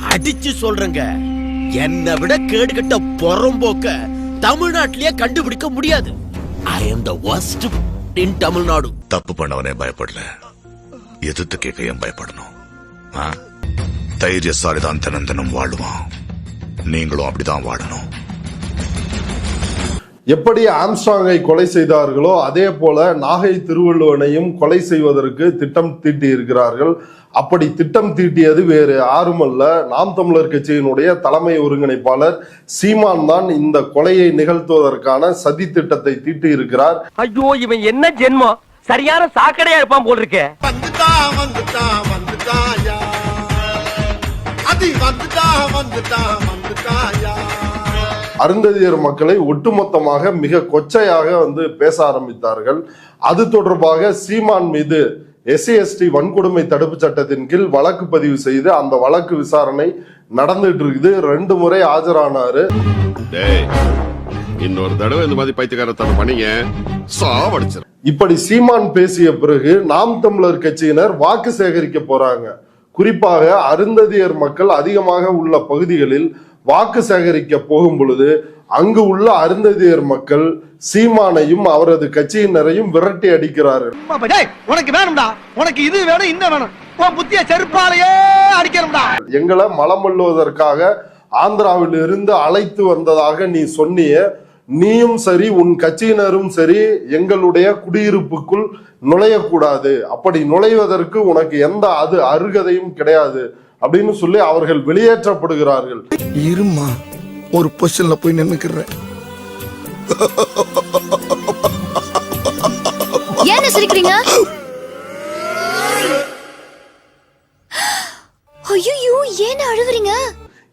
அடிச்சு சொல்றேங்க, என்னை விட கேடுகட்ட பொறம்போக்க தமிழ்நாட்டிலேயே கண்டுபிடிக்க முடியாது. I am the worst in Tamil Nadu. தப்பு பண்ணவனே பயப்படல, எதிர்த்து கேட்க ஏன் பயப்படணும்? தைரியசாலிதான் தினம் வாழுவான். நீங்களும் அப்படிதான் வாழணும். எப்படி ஆம்ஸ்ட்ராங்கை கொலை செய்தார்களோ அதே போல நாகை திருவள்ளுவனையும் கொலை செய்வதற்கு திட்டம் தீட்டி இருக்கிறார்கள். அப்படி திட்டம் தீட்டியது வேறு யாருமல்ல, நாம் தமிழர் கட்சியினுடைய தலைமை ஒருங்கிணைப்பாளர் சீமான் தான் இந்த கொலையை நிகழ்த்துவதற்கான சதி திட்டத்தை தீட்டி இருக்கிறார். ஐயோ, இவன் என்ன ஜென்மம், சரியான சாக்கடையா இருப்பான் போல் இருக்கே. அருந்ததியர் மக்களை ஒட்டுமொத்தமாக மிக கொச்சையாக பேச ஆரம்பித்தார்கள். அது தொடர்பாக சீமான் மீது SC/ST வன்கொடுமை தடுப்பு சட்டத்தின் கீழ் வழக்கு பதிவு செய்து அந்த வழக்கு விசாரணை நடந்துட்டு இருக்குது. 2 முறை ஆஜரானாரு. இன்னொரு தடவை இந்த மாதிரி பைத்தியக்காரத்தனம் பண்ணீங்க, சாவடிச்சிரு. இப்படி சீமான் பேசிய பிறகு நாம் தமிழர் கட்சியினர் வாக்கு சேகரிக்க போறாங்க. குறிப்பாக அருந்ததியர் மக்கள் அதிகமாக உள்ள பகுதிகளில் வாக்கு சேகரிக்க போகும் பொழுது அங்கு உள்ள அருந்ததியர் மக்கள் சீமானையும் அவரது கட்சியினரையும் விரட்டி அடிக்கிறார்கள். உனக்கு வேணும்டா, உனக்கு இது வேணும், இந்த வேணும், புத்திய செருப்பாலேயே அடிக்கணும்டா. எங்களை மலம் கொள்வதற்காக ஆந்திராவில் இருந்து அழைத்து வந்ததாக நீ சொன்னிய, நீயும் சரி உன் கட்சியினரும் சரி எங்களுடைய குடியிருப்புக்குள் நுழையக்கூடாது, அப்படி நுழைவதற்கு உனக்கு எந்த அருகதையும் கிடையாது அப்படின்னு சொல்லி அவர்கள் வெளியேற்றப்படுகிறார்கள். இருமா, ஒரு பொசிஷன்ல போய் நின்னுக்கிறேன். ஏன் சிரிக்கிறீங்க? ஐயோ, ஏன் அழுகுறீங்க?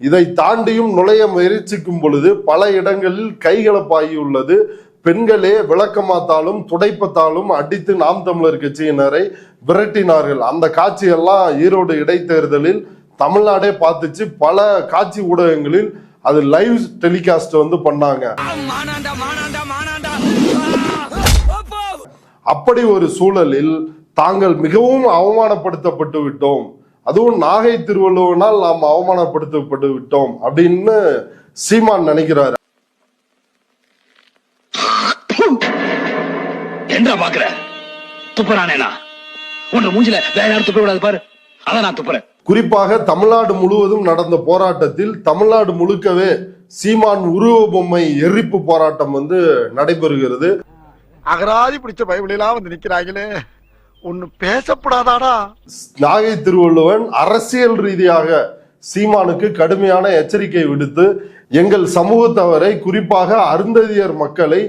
இதை தாண்டியும் நுழைய முயற்சிக்கும் பொழுது பல இடங்களில் கைகலப்பாகி உள்ளது. பெண்களே விளக்கமாத்தாலும் துடைப்பத்தாலும் அடித்து நாம் தமிழர் கட்சியினரை விரட்டினார்கள். அந்த காட்சியெல்லாம் ஈரோடு இடைத்தேர்தலில் தமிழ்நாடே பார்த்துச்சு. பல காட்சி ஊடகங்களில் அது லைவ் டெலிகாஸ்ட் பண்ணாங்க. அப்படி ஒரு சூழலில் தாங்கள் மிகவும் அவமானப்படுத்தப்பட்டு விட்டோம், அதுவும் நாகை திருவள்ளுவனால் நாம் அவமானப்படுத்தப்பட்டு விட்டோம் அப்படின்னு சீமான் நினைக்கிறாரு. என்ன பாக்குற? துப்புறானேனா? உன் மூஞ்சில வேற யாரும் துப்ப விடாது பாரு, அதான் நான் துப்புறேன். குறிப்பாக தமிழ்நாடு முழுவதும் நடந்த போராட்டத்தில் தமிழ்நாடு முழுக்கவே சீமான் உருவ பொம்மை எரிப்பு போராட்டம் நடைபெறுகிறது. அகராதி பிடிச்ச பைபிளெல்லாம் நிக்கிறாங்களே, ஒன்னு பேசப்படாதாடா. நாகை திருவள்ளுவன் அரசியல் ரீதியாக சீமானுக்கு கடுமையான எச்சரிக்கை விடுத்து எங்கள் சமூகத்தவரை குறிப்பாக அருந்ததியர் மக்களை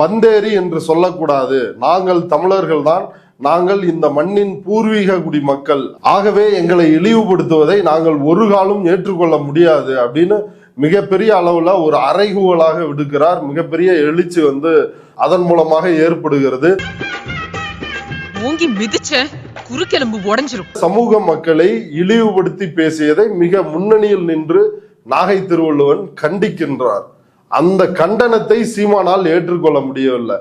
வந்தேரி என்று சொல்லக்கூடாது, நாங்கள் தமிழர்கள் தான், நாங்கள் இந்த மண்ணின் பூர்வீக குடி மக்கள், ஆகவே எங்களை இழிவுபடுத்துவதை நாங்கள் ஒரு காலம் ஏற்றுக்கொள்ள முடியாது அப்படின்னு மிகப்பெரிய அளவுல ஒரு அறைகூவலாக விடுக்கிறார். மிகப்பெரிய எழுச்சி அதன் மூலமாக ஏற்படுகிறது. சமூக மக்களை இழிவுபடுத்தி பேசியதை மிக முன்னணியில் நின்று நாகை திருவள்ளுவன் கண்டிக்கின்றார். அந்த கண்டனத்தை சீமானால் ஏற்றுக்கொள்ள முடியவில்லை.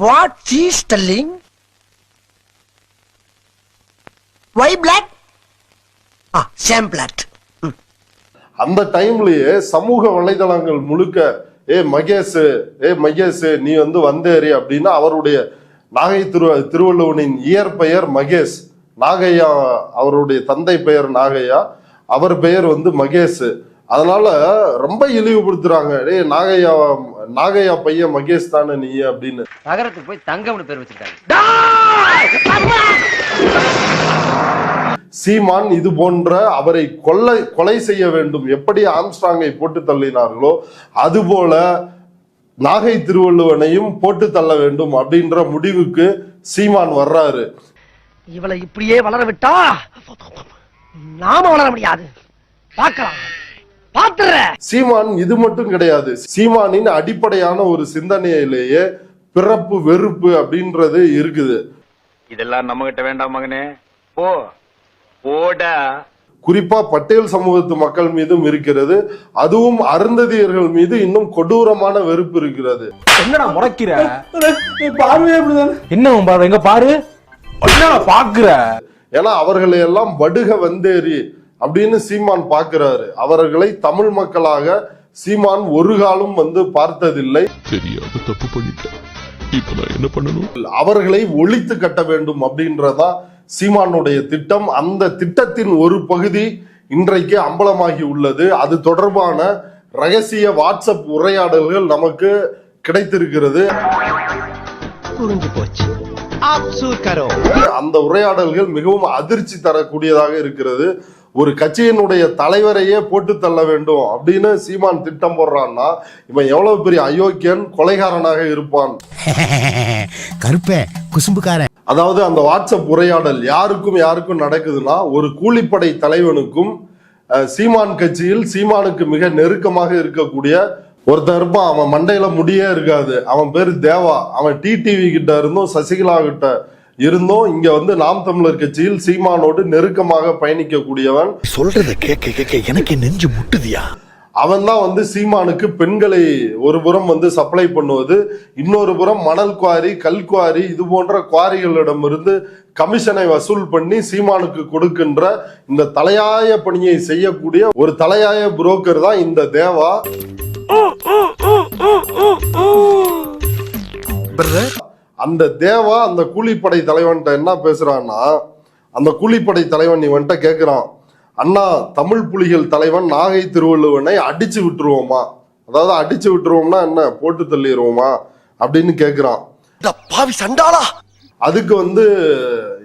What she is telling? Why black? Same black. அந்த டைம்லயே சமூக வலைதளங்கள் முழுக்க மகேஷ் நீ வந்தேரி அப்படின்னு அவருடைய நாகை திருவள்ளுவனின் இயற்பெயர் மகேஷ், நாகையா அவருடைய தந்தை பெயர் நாகையா, அவர் பெயர் மகேஷ். அதனால ரொம்ப இழிவுபடுத்துறாங்க. நாகையா பையன் மகேஷ் தானே நீ அப்படின்னு. நகரத்துக்கு போய் தங்கம்னு பேர் வச்சிருக்காங்க. சீமான் இது போன்ற அவரை கொலை செய்ய வேண்டும், எப்படி ஆம்ஸ்ட்ராங்கை போட்டு தள்ளினார்களோ அதுபோல நாகை திருவள்ளுவனையும் போட்டு தள்ள வேண்டும் அப்படின்ற முடிவுக்கு சீமான் வர்றாரு. இவளை இப்படியே வளர விட்டா நாம வளர முடியாது, பார்க்கலாம். சீமான் இது மட்டும் கிடையாது, சீமானின் அடிப்படையான ஒரு சிந்தனையிலேயே பிறப்பு வெறுப்பு அப்படின்றது இருக்குது. இதெல்லாம் நம்ம கிட்ட வேண்டாம் மகனே, போடா. குறிப்பா பட்டேல் சமூகத்து மக்கள் மீதும் இருக்கிறது, அதுவும் அருந்ததியர்கள் மீது இன்னும் கொடூரமான வெறுப்பு இருக்கிறது. என்னடா முறைக்கிற? பார்வையே அப்படிதானே. என்ன பாரு, எங்க பாரு, என்ன பாக்குற? ஏன்னா அவர்களை எல்லாம் வடுக வந்தேறி அப்படின்னு சீமான் பார்க்கிறாரு. அவர்களை தமிழ் மக்களாக சீமான் ஒரு காலம் பார்த்ததில்லை. தெரியாத தப்பு பண்ணிட்டேன், இப்ப நான் என்ன பண்ணணும்? அவர்களை ஒழித்து கட்ட வேண்டும் அப்படின்றதான் சீமானுடைய திட்டம். அந்த திட்டத்தின் ஒரு பகுதி இன்றைக்கு அம்பலமாகி உள்ளது. அது தொடர்பான ரகசிய வாட்ஸ்அப் உரையாடல்கள் நமக்கு கிடைத்திருக்கிறது. புரிஞ்சு போச்சு. அந்த உரையாடல்கள் மிகவும் அதிர்ச்சி தரக்கூடியதாக இருக்கிறது. ஒரு கட்சியினுடைய தலைவரையே போட்டு தள்ள வேண்டும் அப்படின்னு சீமான் திட்டம் போடுறான்னா இவன் எவ்வளவு பெரிய அயோக்கியன், கொலைகாரனாக இருப்பான். கருப்பே குசும்புக்கார. அதாவது அந்த வாட்ஸ்அப் உரையாடல் யாருக்கும் நடக்குதுன்னா, ஒரு கூலிப்படை தலைவனுக்கும் சீமான் கட்சியில் சீமானுக்கு மிக நெருக்கமாக இருக்கக்கூடிய ஒருத்தன் இருப்பான். அவன் மண்டையில முடியே இருக்காது. அவன் பேரு தேவா. அவன் டிடிவி கிட்ட இருந்தும் சசிகலா கிட்ட இருந்தும் இங்க நாம் தமிழர் கட்சியில் சீமானோடு நெருக்கமாக பயணிக்க கூடியவன். சொல்றத கேட்க கேட்க எனக்கு நெஞ்சு முட்டுதியா. அவன் தான் சீமானுக்கு பெண்களை ஒரு புறம் சப்ளை பண்ணுவது, இன்னொரு புறம் மணல் குவாரி, கல் குவாரி, இது போன்ற குவாரிகளிடமிருந்து கமிஷனை வசூல் பண்ணி சீமானுக்கு கொடுக்கின்ற இந்த தலையாய பணியை செய்யக்கூடிய ஒரு தலையாய புரோக்கர் தான் இந்த தேவா. அந்த தேவா அந்த கூலிப்படை தலைவன்ட்ட என்ன பேசுறான்னா, அந்த கூலிப்படை தலைவன் இவன்ட்ட கேட்கிறான், அண்ணா தமிழ் புலிகள் தலைவன் நாகை திருவள்ளுவனை அடிச்சு விட்டுருவோமா? அதாவது அடிச்சு விட்டுருவோம்னா என்ன, போட்டு தள்ளிடுவோமா அப்படின்னு கேட்கிறான். பாவி சண்டாளா. அதுக்கு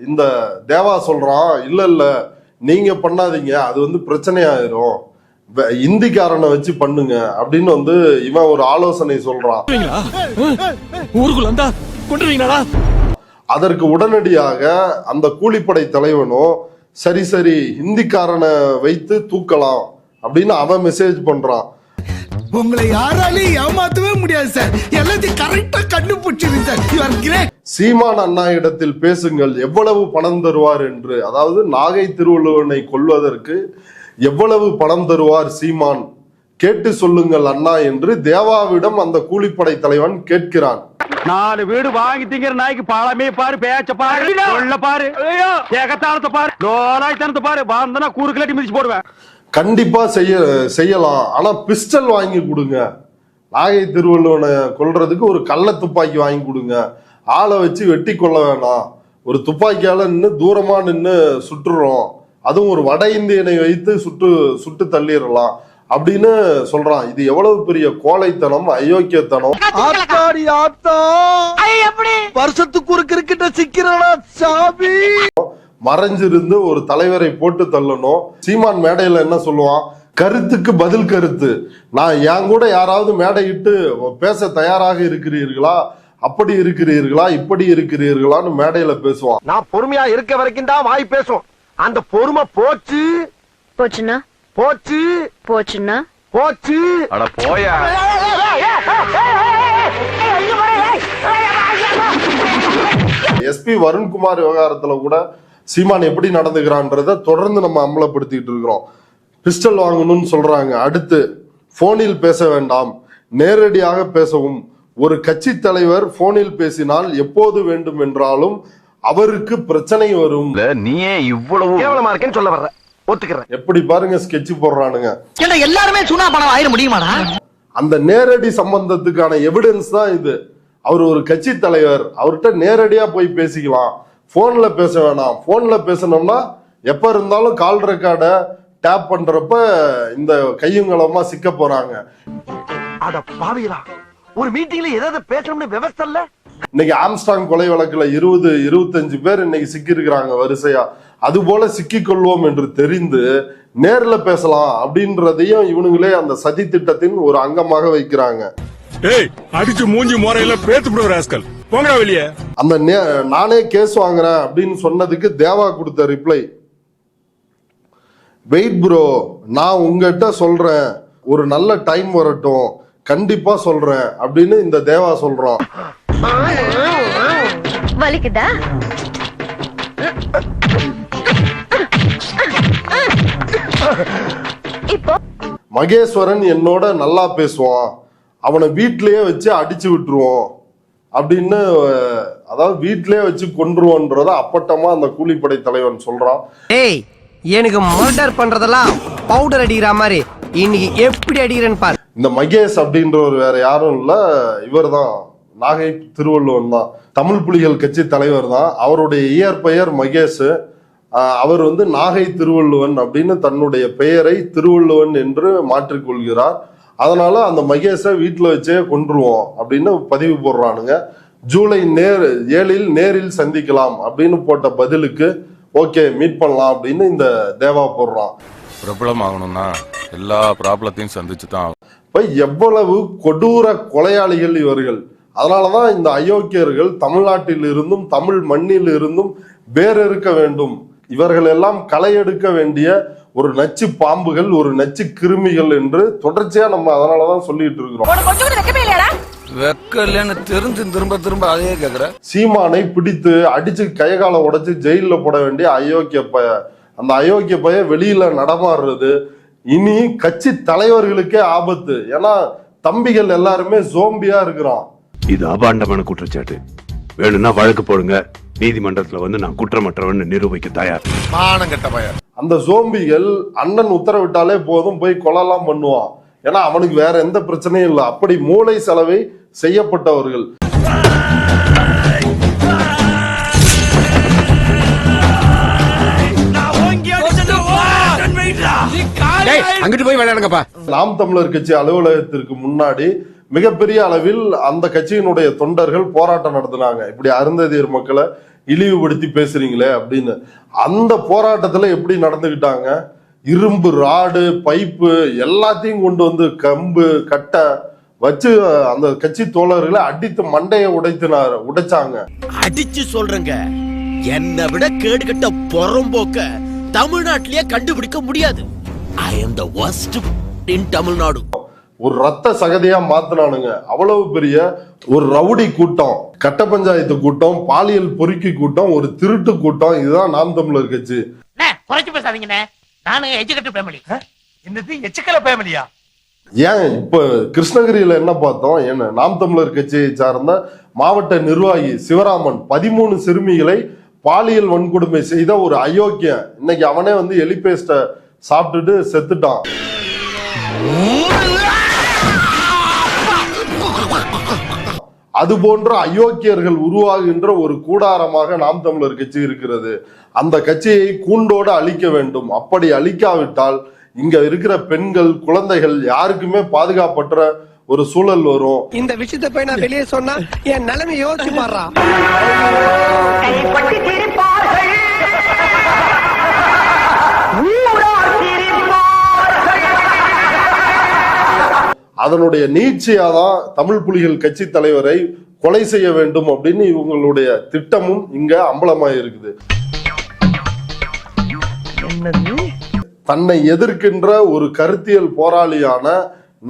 இந்த தேவா சொல்றான், இல்ல நீங்க பண்ணாதீங்க, அது பிரச்சனையாயிரும், இந்திக்காரனை வச்சு பண்ணுங்க அப்படின்னு இவன் ஒரு ஆலோசனை சொல்றான். அதற்கு உடனடியாக அந்த கூலிப்படை தலைவனும் சரி ஹிந்திக்காரனை வைத்து தூக்கலாம் அப்படின்னு அவன் மெசேஜ் பண்றான். உங்களை யாராலையும் ஏமாத்தவே முடியாது சார், எல்லாத்தையும் கரெக்டா கண்டுபிடிச்சிருங்க சார். சீமான் அண்ணா இடத்தில் பேசுங்கள், எவ்வளவு பணம் தருவார் என்று. அதாவது நாகை திருவள்ளுவனை கொல்வதற்கு எவ்வளவு பணம் தருவார் சீமான், கேட்டு சொல்லுங்கள் அண்ணா என்று தேவாவிடம் அந்த கூலிப்படை தலைவன் கேட்கிறான். 4 வீடு வாங்கி திங்கிற நாய்க்கு பாலமே பாரு, பேச்ச பாரு, சொல்ல பாரு, ஏகத்தாளத்தை பாரு, லோலாய்த்தனத்தை பாரு, வாழ்ந்தனா கூறுக்கலாட்டி மிதிச்சு போடுவேன். கண்டிப்பா செய்யலாம், ஆனா பிஸ்டல் வாங்கி கொடுங்க. நாகை திருவள்ளுவனை கொல்றதுக்கு ஒரு கள்ள துப்பாக்கி வாங்கி கொடுங்க. ஆளை வச்சு வெட்டி கொள்ள வேணாம், ஒரு துப்பாக்கியால தூரமா நின்று சுட்டுறோம், அதுவும் ஒரு வட இந்தியனை வைத்து சுட்டு தள்ளிடலாம் அப்படின்னு சொல்றான். இது எவ்வளவு பெரிய கோழைத்தனம், அயோக்கியத்தனம். வருஷத்துக்கு ஒரு கிரிக்கெட்ட சிக்கிறடா சாமி. மறைஞ்சிருந்து ஒரு தலைவரை போட்டு தள்ளணும். சீமான் மேடையில என்ன சொல்லுவான், கருத்துக்கு பதில் கருத்து. நான் என் கூட யாராவது மேடையிட்டு பேச தயாராக இருக்கிறீர்களா, அப்படி இருக்கிறீர்களா, இப்படி இருக்கிறீர்களான்னு மேடையில பேசுவான். நான் பொறுமையா இருக்க வரைக்கும் தான் வாய் பேசும். அந்த பொறுமை போச்சுன்னா போச்சு. அட போயா. எஸ்பி வருண்குமார் விவகாரத்துல கூட சீமான் எப்படி நடந்துக்கிறான்றத தொடர்ந்து நம்ம அமலப்படுத்திட்டு இருக்கிறோம். பிஸ்டல் வாங்கணும்னு சொல்றாங்க. அடுத்து போனில் பேச வேண்டாம், நேரடியாக பேசவும். ஒரு கட்சி தலைவர் போனில் பேசினால் எப்போது வேண்டும் என்றாலும் அவருக்கு பிரச்சனை வரும். நீயே இவ்வளவு கேவலமா இருக்கேன்னு சொல்ல வர்ற, ஒத்துக்கிறேன். எப்படி பாருங்க ஸ்கெட்ச் போடுறானுங்க. எல்லாருமே சுனா பணம் ஆயிர முடியுமாடா? அந்த நேரடி சம்பந்தத்துக்கான எவிடன்ஸ் தான் இது. அவர் ஒரு கட்சி தலைவர், அவர்கிட்ட நேரடியா போய் பேசிக்கலாம், போன்ல பேச வேணாம். போன்ல பேசணும்னா எப்ப இருந்தாலும் கால் ரெக்கார்டை டேப் பண்றப்ப இந்த கையுங்களமா சிக்க போறாங்க. அட பாவிகளா, ஒரு மீட்டிங்ல ஏதாவது பேசணும்னு விவசாய இல்ல. இன்னைக்கு ஆம்ஸ்டாங் கொலை வழக்குல 20-25 பேர் இன்னைக்கு சிக்கி இருக்கிறாங்க வரிசையா. அது போல சிக்கிக் கொள்வோம் என்று தெரிந்து நேர்ல பேசலாம் அப்படின்றதையும் இவனுங்களே அந்த சதி திட்டத்தின் ஒரு அங்கமாக வைக்கிறாங்க. அடிச்சு மூஞ்சி முறையில பேத்து ராஸ்கல் போங்கடா வெளியே. அந்த நானே கேஸ் வாங்குறேன் அப்படின்னு சொன்னதுக்கு தேவா கொடுத்த ரிப்ளை, வெயிட் ப்ரோ, நான் உங்ககிட்ட சொல்றேன், ஒரு நல்ல டைம் வரட்டும், கண்டிப்பா சொல்றேன் அப்படின்னு இந்த தேவா சொல்றான். வலிக்குதா? இப்போ மகேஸ்வரன் என்னோட நல்லா பேசுவான், அவனை வீட்டிலேயே வச்சு அடிச்சு விட்டுருவோம் அப்படின்னு அதாவது வீட்டிலே வச்சு கொன்றுவோன்றத அப்பட்டமா அந்த கூலிப்படை தலைவன் சொல்றான். ஏய், எனக்கு மர்டர் பண்றதெல்லாம் பவுடர் அடிக்கிற மாதிரி இன்னைக்கு எப்படி அடிக்கிறேன்னு பாரு. இந்த மகேஷ் அப்படின்றவர் வேற யாரும் இல்ல, இவர் தான் நாகை திருவள்ளுவன் தான், தமிழ் புலிகள் கட்சி தலைவர் தான். அவருடைய இயற்பெயர் மகேஷ். அவர் வந்து நாகை திருவள்ளுவன் அப்படின்னு தன்னுடைய பெயரை திருவள்ளுவன் என்று மாற்றிக்கொள்கிறார். அதனால அந்த மகேஷை வீட்டுல வச்சே கொன்றுவோம் அப்படின்னு பதிவு போடுறானுங்க. ஜூலை 7 நேரில் சந்திக்கலாம் அப்படின்னு போட்ட பதிலுக்கு ஓகே மீட் பண்ணலாம் அப்படின்னு இந்த தேவா போடுறான். பிரபலம் ஆகணும்னா எல்லா ப்ராப்ளத்தையும் சந்திச்சு தான். இப்ப எவ்வளவு கொடூர கொலையாளிகள் இவர்கள். அதனாலதான் இந்த அயோக்கியர்கள் தமிழ்நாட்டில் இருந்தும் தமிழ் மண்ணில் இருந்தும் வேறறுக்க வேண்டும். இவர்கள் எல்லாம் களை எடுக்க வேண்டிய ஒரு நச்சு பாம்புகள், ஒரு நச்சு கிருமிகள் என்று தொடர்ச்சியா நம்ம அதனாலதான் சொல்லிட்டு இருக்கிறோம். தெரிஞ்சு திரும்ப திரும்ப அதையே கேக்குற. சீமானை பிடித்து அடிச்சு கைகால உடைச்சு ஜெயில போட வேண்டிய அயோக்கிய பய, அந்த அயோக்கிய பய வெளியில நடமாடுறது இனி கட்சி தலைவர்களுக்கே ஆபத்து. ஏன்னா தம்பிகள் எல்லாருமே ஜோம்பியா இருக்கிறான். இது அபாண்டமான குற்றச்சாட்டு. வேணும்னா வழக்கு போடுங்க, நீதிமன்றத்துல வந்து நான் குற்றமற்றவன் நிரூபிக்க தயார். அந்த ஜோம்பிகள் அண்ணன் உத்தரவிட்டாலே போதும் போய் கொலைலாம் பண்ணுவான். ஏன்னா அவனுக்கு வேற எந்த பிரச்சனையும் இல்லை. அப்படி மூளை செலவை செய்யப்பட்டவர்கள். அங்கிட்டு போய் விளையாடுங்கப்பா. நாம் தமிழர் கட்சி அலுவலகத்திற்கு முன்னாடி மிகப்பெரிய அளவில் அந்த கட்சியினுடைய தொண்டர்கள் போராட்டம் நடத்தினாங்க. இப்படி அருந்ததியர் மக்களை இழிவுபடுத்தி பேசுறீங்களே அப்படின்னு. அந்த போராட்டத்துல எப்படி நடந்துகிட்டாங்க? இரும்பு ராடு, பைப்பு எல்லாத்தையும் கொண்டு வந்து கம்பு கட்டை வச்சு அந்த கட்சி தோழர்களை அடித்து மண்டையை உடைச்சாங்க. அடிச்சு சொல்றேங்க, என்னை விட கேடுகட்ட புறம்போக்க தமிழ்நாட்டிலேயே கண்டுபிடிக்க முடியாது. I am the worst in Tamil Nadu. ஒரு ரத்த சகதியா மாத்தினானுங்க. அவ்வளவு பெரிய ஒரு ரவுடி கூட்டம், கட்ட பஞ்சாயத்து கூட்டம், பாலியல் பொறுக்கி கூட்டம், ஒரு திருட்டு கூட்டம். இதுதான் நாம் தமிழர் கட்சி. ஏன் இப்ப கிருஷ்ணகிரியில என்ன பார்த்தோம்? என்ன நாம் தமிழர் கட்சியை சார்ந்த மாவட்ட நிர்வாகி சிவராமன் 13 சிறுமிகளை பாலியல் வன்கொடுமை செய்த ஒரு அயோக்கியன். இன்னைக்கு அவனே வந்து எலிபேஸ்ட சாப்பிட்டுட்டு செத்துட்டான். அது போன்ற அயோக்கியர்கள் உருவாகின்ற ஒரு கூடாரமாக நாம் தமிழர் கட்சி இருக்கிறது. அந்த கட்சியை கூண்டோடு அழிக்க வேண்டும். அப்படி அழிக்காவிட்டால் இங்க இருக்கிற பெண்கள், குழந்தைகள் யாருக்குமே பாதுகாப்பற்ற ஒரு சூழல் வரும். இந்த விஷயத்தை போய் நான் வெளியே சொன்னா என் நிலைமை யோசிச்சு பாடுறா. அதனுடைய நீட்சியாதான் தமிழ் புலிகள் கட்சி தலைவரை கொலை செய்ய வேண்டும் அப்படின்னு இவங்களுடைய திட்டமும் இங்க அம்பலமாயிருக்குது. தன்னை எதிர்க்கின்ற ஒரு கருத்தியல் போராளியான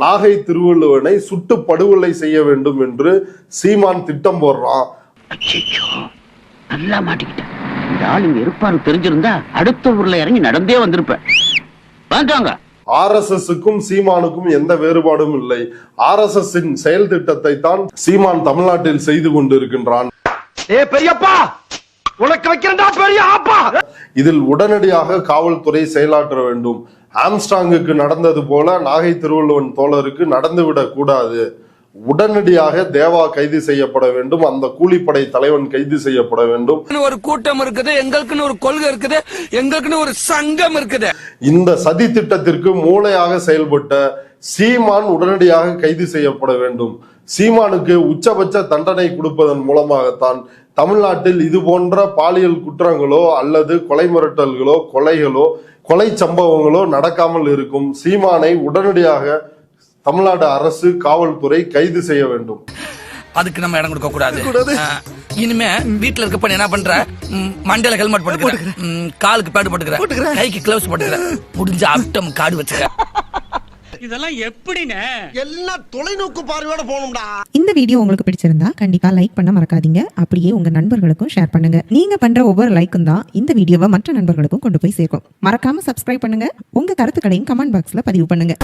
நாகை திருவள்ளுவனை சுட்டு படுகொலை செய்ய வேண்டும் என்று சீமான் திட்டம் போடுறான். நல்லா மாட்டிக்கிட்டேன். இந்த ஆள் இங்க இருப்பாரு தெரிஞ்சிருந்தா அடுத்த ஊர்ல இறங்கி நடந்தே வந்திருப்பேன். வாங்க. RSSக்கும் சீமானுக்கும் எந்த வேறுபாடும் இல்லை. RSS செயல் திட்டத்தை தான் சீமான் தமிழ்நாட்டில் செய்து கொண்டிருக்கின்றான். இதில் உடனடியாக காவல்துறை செயலாற்ற வேண்டும். ஆம்ஸ்டாங்குக்கு நடந்தது போல நாகை திருவள்ளுவன் தோழருக்கு நடந்துவிடக் கூடாது. உடனடியாக தேவா கைது செய்யப்பட வேண்டும். அந்த கூலிப்படை தலைவன் கைது செய்யப்பட வேண்டும். ஒரு கூட்டம் இருக்குது, எங்களுக்குன்னு ஒரு கொள்கை இருக்குது, எங்களுக்குன்னு ஒரு சங்கம் இருக்குது. இந்த சதி திட்டத்திற்கு மூளையாக செயல்பட்ட சீமான் உடனடியாக கைது செய்யப்பட வேண்டும். சீமானுக்கு உச்சபட்ச தண்டனை கொடுப்பதன் மூலமாகத்தான் தமிழ்நாட்டில் இது போன்ற பாலியல் குற்றங்களோ அல்லது கொலை மிரட்டல்களோ கொலைகளோ கொலை சம்பவங்களோ நடக்காமல் இருக்கும். சீமானை உடனடியாக தமிழ்நாடு அரசு காவல்துறை கைது செய்ய வேண்டும். அதுக்கு நம்ம இடம் கொடுக்க கூடாது. இனிமே வீட்டுல இருக்க பண்ணி என்ன பண்ற? மண்டையில ஹெல்மெட் போட்டுக்கிறேன், காலுக்கு பேடு போட்டுக்கிறேன், கைக்கு கிளவுஸ் போட்டுக்கிறேன், முடிஞ்ச ஆப்டம் கார்டு வச்சுக்கிறேன். இதெல்லாம் எப்படின்னு எல்லாம் தொலைநோக்கு பார்வையோட போகணும்டா. இந்த வீடியோ உங்களுக்கு பிடிச்சிருந்தா கண்டிப்பா லைக் பண்ண மறக்காதீங்க. அப்படியே உங்க நண்பர்களுக்கும் ஷேர் பண்ணுங்க. நீங்க பண்ற ஒவ்வொரு லைக்கும் தான் இந்த வீடியோவை மற்ற நண்பர்களுக்கும் கொண்டு போய் சேர்க்கும். மறக்காம சப்ஸ்கிரைப் பண்ணுங்க. உங்க கருத்துக்களையும் கமெண்ட் பாக்ஸ்ல பதிவு பண்ணுங்க.